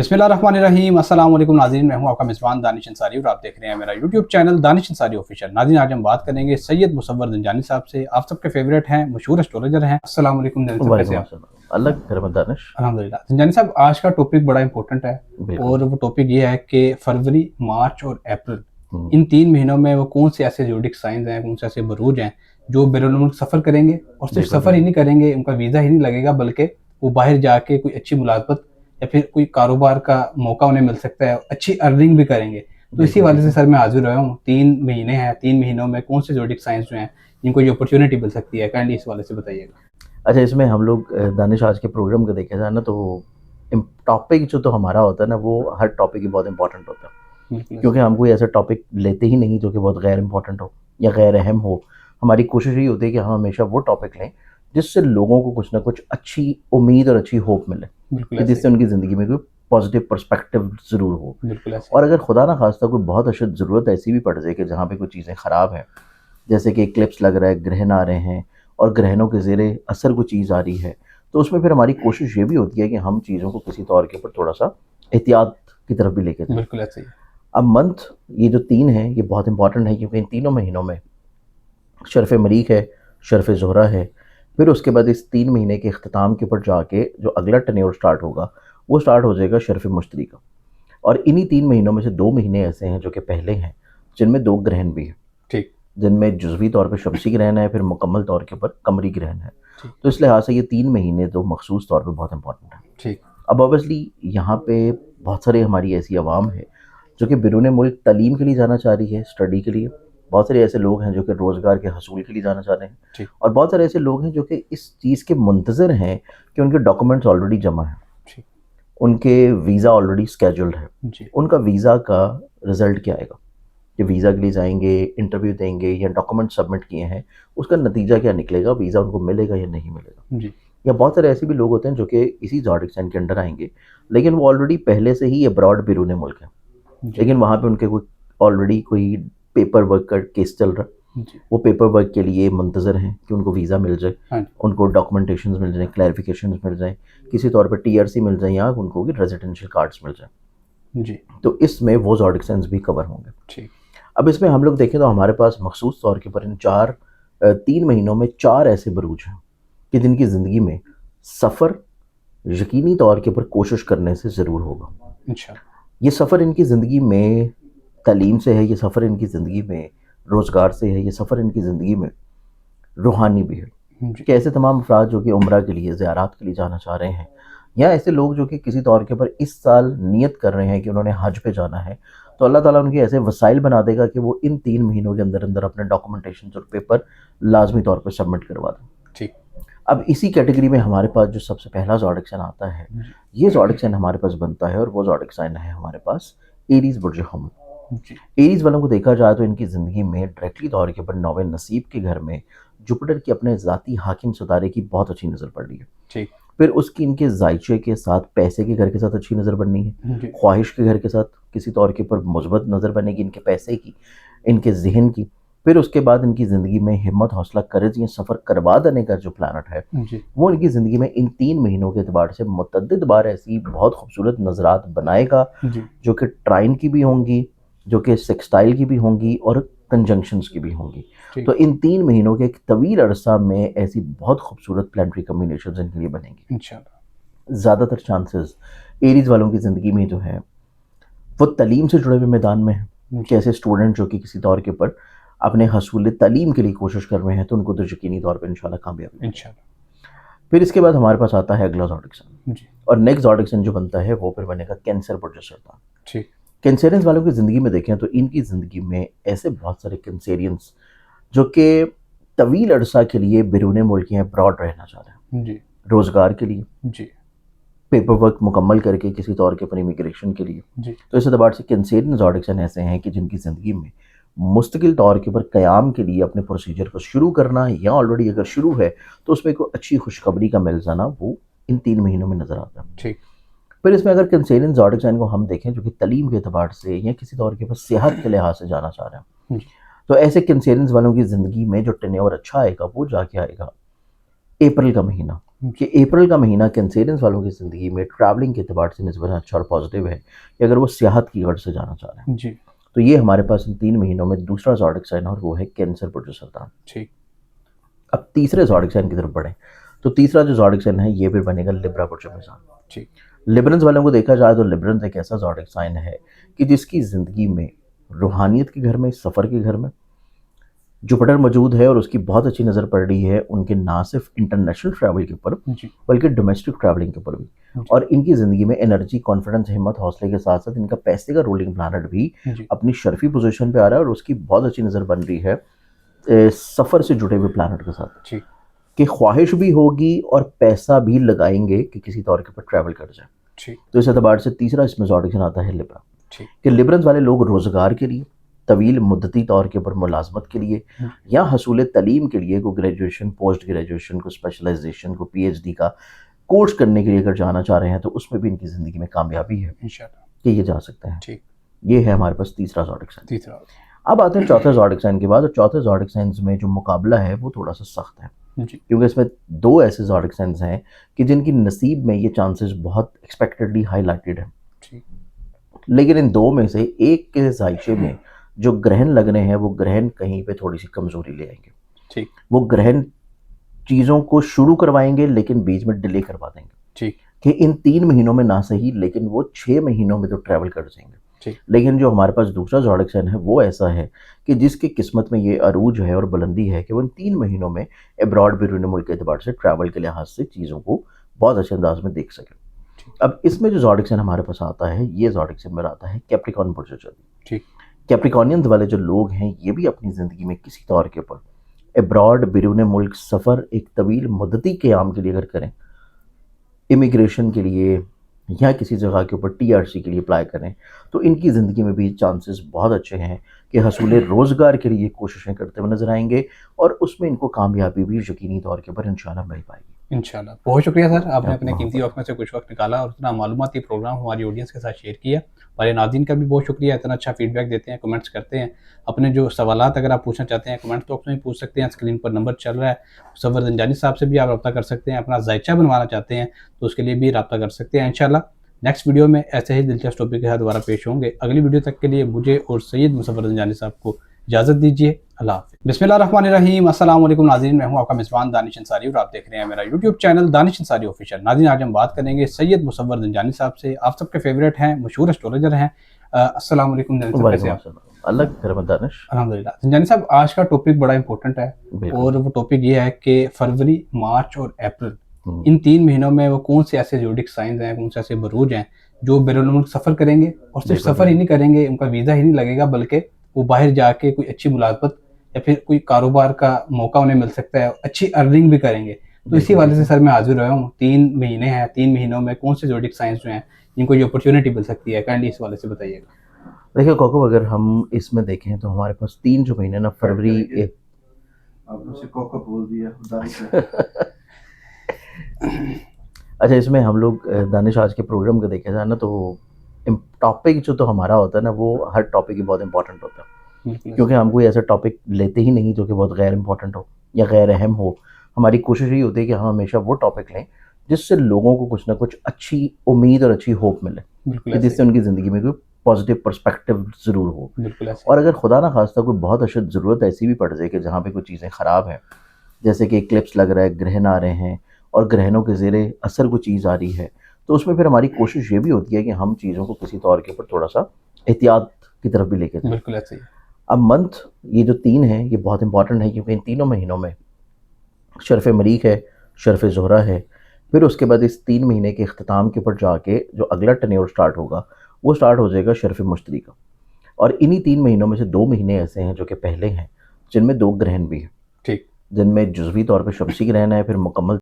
बिस्मिल्लाहिर्रहमानिर्रहीम। अस्सलाम वालेकुम नाज़रीन, मैं हूं आपका मेज़बान दानिश अंसारी और आप देख रहे हैं मेरा YouTube channel Danish Ansari official. नाज़रीन, आज हम बात करेंगे सैयद मुसव्वर ज़ंजानी साहब से। आप सबके फेवरेट हैं, मशहूर एस्ट्रोलॉजर हैं। अस्सलाम वालेकुम ज़ंजानी साहब, कैसे वालेकुम हैं आप? अस्सलाम। अल्लाह की रहमत दानिश। अल्हम्दुलिल्लाह। ज़ंजानी साहब, आज का टॉपिक बड़ा इंपॉर्टेंट है बिल्कुल। और वो टॉपिक ये है कि फरवरी, मार्च और अप्रैल हम्म, इन 3 महीनों में वो कौन से ऐसे ज़ोडिक साइंस हैं, कौन से ऐसे बुरूज हैं जो बैरुल मुल्क सफ़र करेंगे और सिर्फ बिल्कुल सफ़र ही नहीं करेंगे, उनका वीज़ा ही नहीं लगेगा, बल्कि वो बाहर जाके कोई अच्छी मुलाज़मत या फिर कोई कारोबार का मौका उन्हें मिल सकता है, अच्छी अर्निंग भी करेंगे। तो इसी बिल्कुल वाले से बिल्कुल। सर मैं हाज़िर हुआ हूँ। 3 महीने हैं, 3 महीनों में कौन से ज़ोडिक साइंस जो हैं जिनको ये अपॉर्च्युनिटी मिल सकती है, काइंडली इस वाले से बताइएगा। अच्छा, इसमें हम लोग दानिश आज के प्रोग्राम को देखा जाए ना तो टॉपिक जो तो हमारा होता है ना, वो हर टॉपिक ही बहुत इंपॉर्टेंट होता है, बिल्कुल क्योंकि हम कोई ऐसा टॉपिक लेते ही नहीं जो कि बहुत गैर इंपॉर्टेंट हो या गैर अहम हो। हमारी कोशिश यही होती है कि हम हमेशा वो टॉपिक लें जिससे लोगों को कुछ ना कुछ अच्छी उम्मीद और अच्छी होप मिले, बिल्कुल कि ऐसे जिससे ही, उनकी ज़िंदगी में कोई पॉजिटिव पर्सपेक्टिव ज़रूर हो। बिल्कुल ऐसे और ही। अगर खुदा ना खास्ता कोई बहुत अशद ज़रूरत ऐसी भी पड़ जाए कि जहाँ पे कोई चीज़ें ख़राब हैं, जैसे कि इक्लिप्स लग रहा है, ग्रहण आ रहे हैं और ग्रहणों के ज़ेरे असर कोई चीज़ आ रही है, तो उसमें फिर हमारी कोशिश ये भी होती है कि हम चीज़ों को किसी तौर के ऊपर थोड़ा सा एहतियात की तरफ भी लेके जाएं। बिल्कुल ऐसे ही। अब मंथ ये जो 3 हैं ये बहुत इंपॉर्टेंट है, क्योंकि इन तीनों महीनों में शर्फ़ मरीख है, शर्फ़ ज़ोहरा है, फिर उसके बाद इस 3 महीने के अख्ताम के ऊपर जाके जो अगला टन्योर स्टार्ट होगा वो स्टार्ट हो जाएगा शर्फ़ मुश्तरी का। और इन्हीं 3 महीनों में से 2 महीने ऐसे हैं जो कि पहले हैं, जिनमें 2 ग्रहण भी हैं, ठीक, जिनमें जुज़वी तौर पे शमसी ग्रहण है, फिर मुकम्मल तौर के ऊपर कमरी ग्रहण है। ठीक, तो इस लिहाज से ये 3 महीने तो मखसूस तौर पे बहुत इंपॉर्टेंट है। ठीक। अब ऑब्वियसली यहाँ पे बहुत सारी हमारी ऐसी आवाम है जो कि बिरून मुल्क तालीम के लिए जाना चाह रही है, स्टडी के लिए। बहुत सारे ऐसे लोग हैं जो कि रोज़गार के हसूल के लिए जाना चाह रहे हैं, ठीक, और बहुत सारे ऐसे लोग हैं जो कि इस चीज़ के मुंतज़र हैं कि उनके डॉक्यूमेंट्स ऑलरेडी जमा हैं, ठीक। उनके वीज़ा ऑलरेडी स्केड्यूल्ड है। जी, उनका वीज़ा का रिज़ल्ट क्या आएगा, कि वीज़ा के लिए जाएंगे, इंटरव्यू देंगे या डॉक्यूमेंट सबमिट किए हैं, उसका नतीजा क्या निकलेगा, वीज़ा उनको मिलेगा या नहीं मिलेगा। जी, या बहुत सारे ऐसे भी लोग होते हैं जो कि इसी ज़ोडिक साइन के अंडर आएंगे, लेकिन वो ऑलरेडी पहले से ही अब्रॉड बिरून मुल्क है, जी, लेकिन वहाँ पे उनके कोई ऑलरेडी कोई पेपर वर्क का केस चल रहा है। जी। वो पेपर वर्क के लिए मुंतज़र हैं कि उनको वीज़ा मिल जाए, हाँ जी, उनको डॉक्यूमेंटेशंस मिल जाएँ, क्लैरिफिकेशंस मिल जाएँ, किसी तौर पे टीआरसी मिल जाए या उनको रेजिडेंशियल कार्ड्स मिल जाए। जी। तो इसमें वो ज़ोडिक साइंस भी कवर होंगे। ठीक, अब इसमें हम लोग देखें तो हमारे पास मखसूस तौर के ऊपर इन 3 महीनों में 4 ऐसे बरूज हैं कि जिनकी ज़िंदगी में सफ़र यकीनी तौर के ऊपर कोशिश करने से ज़रूर होगा। इंशाल्लाह। ये सफ़र इनकी ज़िंदगी में तालीम से है, ये सफ़र इनकी ज़िंदगी में रोज़गार से है, ये सफ़र इनकी ज़िंदगी में रूहानी भी है। जी, कि ऐसे तमाम अफराद जो कि उम्रा के लिए, ज़ियारत के लिए जाना चाह रहे हैं, या ऐसे लोग जो कि किसी तौर के ऊपर इस साल नियत कर रहे हैं कि उन्होंने हज पे जाना है, तो अल्लाह ताला उनके ऐसे वसाइल बना देगा कि वो इन 3 महीनों के अंदर अंदर अपने डॉक्यूमेंटेशन और पेपर लाजमी तौर पर सबमिट करवा दें। ठीक। अब इसी कैटेगरी में हमारे पास जो सबसे पहला ज़ोडिक साइन आता है, जी, ये ज़ोडिक साइन हमारे पास बनता है, और वो ज़ोडिक साइन है हमारे पास एरीज़ बुर्ज हम। जी, एरीज़ वालों को देखा जाए तो इनकी ज़िंदगी में डायरेक्टली तौर के ऊपर नौवे नसीब के घर में जुपिटर की अपने ज़ाती हाकिम सितारे की बहुत अच्छी नज़र पड़ रही है। ठीक। फिर उसकी इनके ज़ायचे के साथ, पैसे के घर के साथ अच्छी नज़र बननी है, जी, ख्वाहिश के घर के साथ किसी तौर के ऊपर मुस्बत नज़र बनेगी इनके पैसे की, इनके ज़हन की। फिर उसके बाद इनकी ज़िंदगी में हिम्मत, हौसला, करेज, ये सफ़र करवा देने का जो प्लानट है, जी, वो इनकी ज़िंदगी में इन 3 महीनों के एतबार से मुतअद्दिद बार ऐसी बहुत खूबसूरत नज़रात बनाएगा, जी, जो कि ट्राइन की भी होंगी, जो कि सेक्सटाइल की भी होंगी और कंजंक्शंस की भी होंगी। ठीक। तो इन 3 महीनों के एक तवील अरसा में ऐसी बहुत खूबसूरत प्लानिटरी कॉम्बिनेशंस इनके लिए बनेंगी। इंशाल्लाह। ज़्यादातर चांसेस एरीज़ वालों की ज़िंदगी में जो है वो तालीम से जुड़े हुए मैदान में है, कि जी, ऐसे स्टूडेंट जो कि किसी तौर के ऊपर अपने हसूल तालीम के लिए कोशिश कर रहे हैं, तो उनको तो यकीनी तौर पर इंशाल्लाह कामयाबी मिलेगी। इंशाल्लाह। फिर इसके बाद हमारे पास आता है अगला ज़ोडिक साइन, जी, और नेक्स्ट ज़ोडिक साइन जो बनता है वो फिर बनेगा कैंसर बुर्ज सरतान। ठीक, कैंसेरियंस वालों की ज़िंदगी में देखें तो इनकी ज़िंदगी में ऐसे बहुत सारे कैंसेरियंस जो कि तवील अरसा के लिए बैरून मुल्क या अब्रॉड रहना चाह रहे हैं, जी, रोज़गार के लिए, जी, पेपर वर्क मुकम्मल करके किसी तौर के ऊपर इमिग्रेशन के लिए। जी, तो इस एतबार से कैंसेरियन ज़ोडिक साइन ऐसे हैं कि जिनकी ज़िंदगी में मुस्तकिल तौर के ऊपर क़याम के लिए अपने प्रोसीजर को शुरू करना, या ऑलरेडी अगर शुरू है तो उसमें कोई अच्छी खुशखबरी का मिल जाना, वो इन 3 महीनों में नज़र आता है। ठीक, फिर इसमें अगर कैंसेरियन ज़ोडिक साइन को हम देखें जो कि तालीम के एतबार से या किसी तौर के ऊपर सेहत के लिहाज से जाना चाह रहे हैं, जी, तो ऐसे कैंसेरियंस वालों की ज़िंदगी में जो टेन्योर अच्छा आएगा वो जाके आएगा अप्रैल का महीना। کہ اپریل کا مہینہ کینسیرینس والوں کی زندگی میں ٹریولنگ کے اعتبار سے نسبتاً اچھا اور پازیٹیو ہے کہ اگر وہ سیاحت کی غرض سے جانا چاہ رہے ہیں جی تو یہ ہمارے پاس ان 3 مہینوں میں دوسرا زوڈک سائن اور وہ ہے کینسر برج سرطان. ٹھیک. اب تیسرے زوڈک سائن کی طرف بڑھیں تو تیسرا جو زوڈک سائن ہے یہ پھر بنے گا لبرا برج میزان. ٹھیک. لبرنز والوں کو دیکھا جائے تو لبرنز ایک ایسا زوڈک سائن ہے کہ جس کی زندگی میں روحانیت کے گھر میں، سفر کے گھر میں جوپٹر موجود ہے اور اس کی بہت اچھی نظر پڑ رہی ہے ان کے نہ صرف انٹرنیشنل ٹریول کے اوپر جی بلکہ ڈومیسٹک ٹریولنگ کے اوپر بھی. اور ان کی زندگی میں انرجی، کانفیڈنس، ہمت، حوصلے کے ساتھ ساتھ ان کا پیسے کا رولنگ پلانٹ بھی جی اپنی شرفی پوزیشن پہ آ رہا ہے اور اس کی بہت اچھی نظر بن رہی ہے سفر سے جڑے ہوئے پلانٹ کے ساتھ ٹھیک. کہ خواہش بھی ہوگی اور پیسہ بھی لگائیں گے کہ کسی طور کے اوپر ٹریول کر جائیں. ٹھیک. تو اس اعتبار سے تیسرا اس میں زوڈک آتا ہے لبرا ٹھیک. کہ لبرنز والے لوگ روزگار کے لیے، طویل مدتی طور کے اوپر ملازمت کے لیے یا حصول تعلیم کے لیے کو گریجویشن، پوسٹ گریجویشن، کو اسپیشلائزیشن، کو پی ایچ ڈی کا کورس کرنے کے لیے اگر جانا چاہ رہے ہیں تو اس میں بھی ان کی زندگی میں کامیابی ہے انشاءاللہ کہ یہ جا سکتے ہیں. ٹھیک. یہ ہے ہمارے پاس تیسرا زوڈک سائن. تیسرا. اب آتے ہیں چوتھے زوڈک سائن کے بعد، اور چوتھے زوڈک سائنز میں جو مقابلہ ہے وہ تھوڑا سا سخت ہے جی کیونکہ اس میں 2 ایسے زوڈک سائنز ہیں کہ جن کی نصیب میں یہ چانسز بہت ایکسپیکٹڈلی ہائی لائٹڈ ہیں. ٹھیک. لیکن ان 2 میں سے ایک کے ذائقے میں جو گرہن لگ رہے ہیں وہ گرہن کہیں پہ تھوڑی سی کمزوری لے آئیں گے. ٹھیک. وہ گرہن چیزوں کو شروع کروائیں گے لیکن بیچ میں ڈیلے کروا دیں گے ٹھیک. کہ ان 3 مہینوں میں نہ صحیح لیکن وہ 6 مہینوں میں تو ٹریول کر جائیں گے. ٹھیک. لیکن جو ہمارے پاس دوسرا زوڈک سائن ہے وہ ایسا ہے کہ جس کی قسمت میں یہ عروج ہے اور بلندی ہے کہ وہ ان 3 مہینوں میں ابراڈ بیرون ملک کے اعتبار سے ٹریول کے لحاظ سے چیزوں کو بہت اچھے انداز میں دیکھ سکے. اب اس میں جو زوڈک سائن ہمارے پاس آتا ہے یہ زوڈک سائن میرا آتا ہے کیپریکارن برج. ٹھیک. کیپریکارنینز والے جو لوگ ہیں یہ بھی اپنی زندگی میں کسی طور کے اوپر ابراڈ بیرون ملک سفر ایک طویل مدتی قیام کے لیے اگر کریں، امیگریشن کے لیے یا کسی جگہ کے اوپر ٹی آر سی کے لیے اپلائی کریں تو ان کی زندگی میں بھی چانسز بہت اچھے ہیں کہ حصول روزگار کے لیے کوششیں کرتے ہوئے نظر آئیں گے اور اس میں ان کو کامیابی بھی یقینی طور کے اوپر انشاءاللہ مل پائے گی. انشاءاللہ. بہت شکریہ سر، آپ نے اپنے قیمتی وقت میں سے کچھ وقت نکالا اور اتنا معلوماتی پروگرام ہماری آڈینس کے ساتھ شیئر کیا. ہمارے ناظرین کا بھی بہت شکریہ، اتنا اچھا فیڈ بیک دیتے ہیں، کمنٹس کرتے ہیں. اپنے جو سوالات اگر آپ پوچھنا چاہتے ہیں کمنٹ باکس میں بھی پوچھ سکتے ہیں، اسکرین پر نمبر چل رہا ہے. مصور زنجانی صاحب سے بھی آپ رابطہ کر سکتے ہیں. اپنا ذائچہ بنوانا چاہتے ہیں تو اس کے لیے بھی رابطہ کر سکتے ہیں. انشاءاللہ نیکسٹ ویڈیو میں ایسے ہی دلچسپ ٹاپک کے ساتھ دوبارہ پیش ہوں گے. اگلی ویڈیو تک کے لیے مجھے اور سید مصور زنجانی صاحب کو اجازت دیجیے. اللہ حافظ. بسم اللہ الرحمن الرحیم. السلام علیکم ناظرین، میں ہوں آپ کا میزبان دانش انصاری اور آپ دیکھ رہے ہیں میرا یوٹیوب چینل دانش انصاری آفیشیل. ناظرین آج ہم بات کریں گے سید مصور زنجانی صاحب سے. آپ سب کے فیوریٹ ہیں، مشہور اسٹرولوجر ہیں. السلام علیکم زنجانی صاحب، کیسے ہیں؟ اللہ کی رحمت دانش. الحمدللہ. زنجانی صاحب آج کا ٹاپک بڑا امپورٹنٹ ہے اور وہ ٹاپک یہ ہے کہ فروری، مارچ اور اپریل ان 3 مہینوں میں وہ کون سے ایسے زوڈک سائنز ہیں، کون سے ایسے بروج ہیں جو بیرون ملک سفر کریں گے اور صرف سفر ہی نہیں کریں گے، ان کا ویزا ہی نہیں لگے گا بلکہ وہ باہر جا کے کوئی اچھی ملازمت یا پھر کوئی کاروبار کا موقع انہیں مل سکتا ہے، اچھی ارننگ بھی کریں گے. تو اسی والے سے سر میں حاضر ہوا ہوں. 3 مہینے ہیں، 3 مہینوں میں کون سے زوڈک سائنز جو ہیں جن کو یہ اپرچونٹی مل سکتی ہے، کائنڈلی اس والے سے بتائیے گا. دیکھیں کوکو، اگر ہم اس میں دیکھیں تو ہمارے پاس 3 جو مہینے نا فروری اچھا، اس میں ہم لوگ دانش آج کے پروگرام کو دیکھا جائے نا تو ٹاپک جو تو ہمارا ہوتا ہے نا وہ ہر ٹاپک ہی بہت امپورٹنٹ ہوتا ہے کیونکہ ہم کوئی ایسا ٹاپک لیتے ہی نہیں جو کہ بہت غیر امپورٹنٹ ہو یا غیر اہم ہو. ہماری کوشش یہی ہوتی ہے کہ ہم ہمیشہ وہ ٹاپک لیں جس سے لوگوں کو کچھ نہ کچھ اچھی امید اور اچھی ہوپ ملے کہ جس سے ان کی زندگی میں کوئی پازیٹیو پرسپیکٹیو ضرور ہو. اور اگر خدا نہ خواستہ کوئی بہت اشد ضرورت ایسی بھی پڑ جائے کہ جہاں پہ کوئی چیزیں خراب ہیں، جیسے کہ ایکلپس لگ رہا ہے، گرہن آ رہے ہیں اور گرہنوں کے زیر اثر کوئی چیز آ رہی ہے، تو اس میں پھر ہماری کوشش یہ بھی ہوتی ہے کہ ہم چیزوں کو کسی طور کے اوپر تھوڑا سا احتیاط کی طرف بھی لے کے جائیں. بالکل ایسے ہی. اب منتھ یہ جو 3 ہیں یہ بہت امپورٹنٹ ہے کیونکہ ان تینوں مہینوں میں شرف مریخ ہے، شرف زہرہ ہے، پھر اس کے بعد اس 3 مہینے کے اختتام کے اوپر جا کے جو اگلا ٹینیور سٹارٹ ہوگا وہ سٹارٹ ہو جائے گا شرف مشتری کا. اور انہی 3 مہینوں میں سے 2 مہینے ایسے ہیں جو کہ پہلے ہیں جن میں 2 گرہن بھی ہیں، ٹھیک، جن میں جزوی طور پہ شمسی گرہن ہے، پھر مکمل